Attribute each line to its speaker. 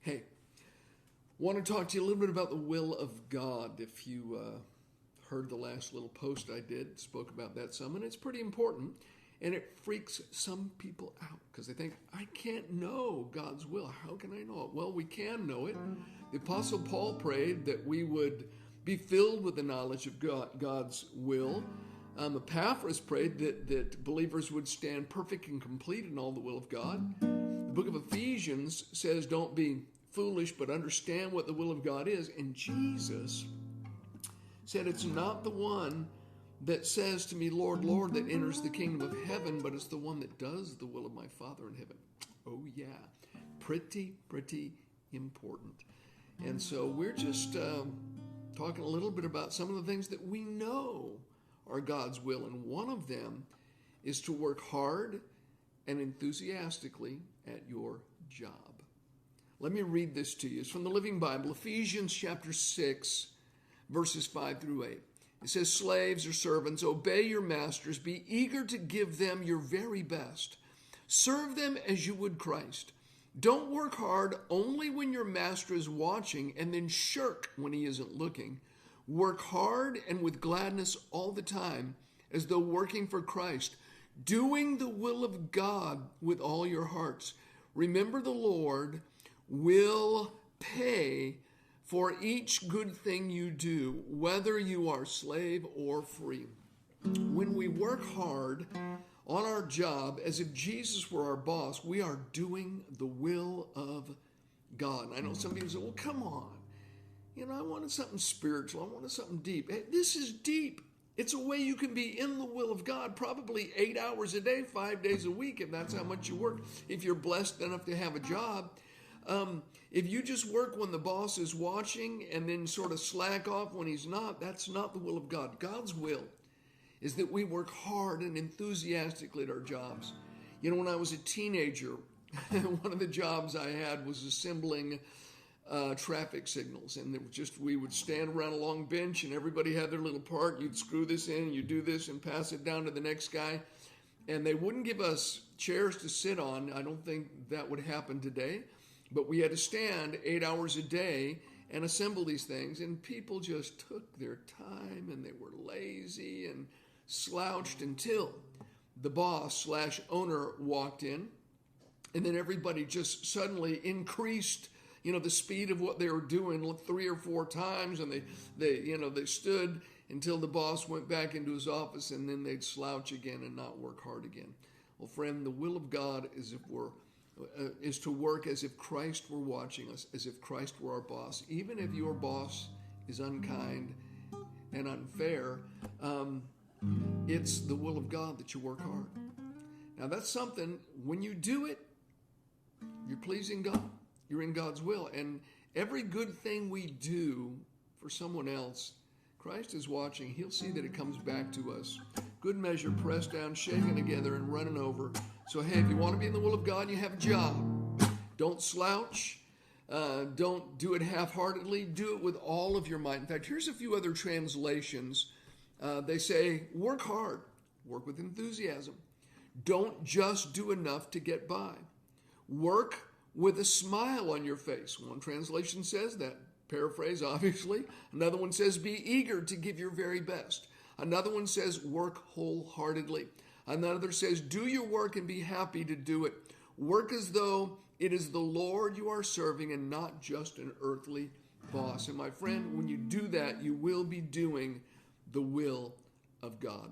Speaker 1: Hey, want to talk to you a little bit about the will of God. If you heard the last little post I did, spoke about that some, and it's pretty important. And it freaks some people out because they think, I can't know God's will. How can I know it? Well, we can know it. The Apostle Paul prayed that we would be filled with the knowledge of God's will. Epaphras prayed that believers would stand perfect and complete in all the will of God. The book of Ephesians says, don't be foolish, but understand what the will of God is. And Jesus said, it's not the one that says to me, Lord, Lord, that enters the kingdom of heaven, but it's the one that does the will of my Father in heaven. Oh, yeah. Pretty important. And so we're just talking a little bit about some of the things that we know are God's will. And one of them is to work hard and enthusiastically at your job. Let me read this to you. It's from the Living Bible, Ephesians chapter 6, verses 5 through 8. It says, slaves or servants, obey your masters. Be eager to give them your very best. Serve them as you would Christ. Don't work hard only when your master is watching and then shirk when he isn't looking. Work hard and with gladness all the time, as though working for Christ, doing the will of God with all your hearts. Remember, the Lord will pay for each good thing you do, whether you are slave or free. When we work hard on our job as if Jesus were our boss, we are doing the will of God. And I know some people say, well, come on. I wanted something spiritual. I wanted something deep. Hey, this is deep. It's a way you can be in the will of God probably 8 hours a day, 5 days a week, if that's how much you work, if you're blessed enough to have a job. If you just work when the boss is watching and then sort of slack off when he's not, that's not the will of God. God's will is that we work hard and enthusiastically at our jobs. When I was a teenager, one of the jobs I had was assembling traffic signals. And we would stand around a long bench and everybody had their little part. You'd screw this in, you do this and pass it down to the next guy. And they wouldn't give us chairs to sit on. I don't think that would happen today. But we had to stand 8 hours a day and assemble these things. And people just took their time and they were lazy and slouched until the boss/owner walked in. And then everybody just suddenly increased, the speed of what they were doing 3 or 4 times. And they stood until the boss went back into his office, and then they'd slouch again and not work hard again. Well, friend, the will of God is to work as if Christ were watching us, as if Christ were our boss. Even if your boss is unkind and unfair, it's the will of God that you work hard. Now that's something, when you do it, you're pleasing God. You're in God's will. And every good thing we do for someone else, Christ is watching. He'll see that it comes back to us. Good measure, pressed down, shaken together, and running over. So, hey, if you want to be in the will of God, you have a job. Don't slouch. Don't do it half-heartedly. Do it with all of your might. In fact, here's a few other translations. They say, work hard. Work with enthusiasm. Don't just do enough to get by. Work with a smile on your face. One translation says that. Paraphrase, obviously. Another one says, be eager to give your very best. Another one says, work wholeheartedly. Another says, do your work and be happy to do it. Work as though it is the Lord you are serving and not just an earthly boss. And my friend, when you do that, you will be doing the will of God.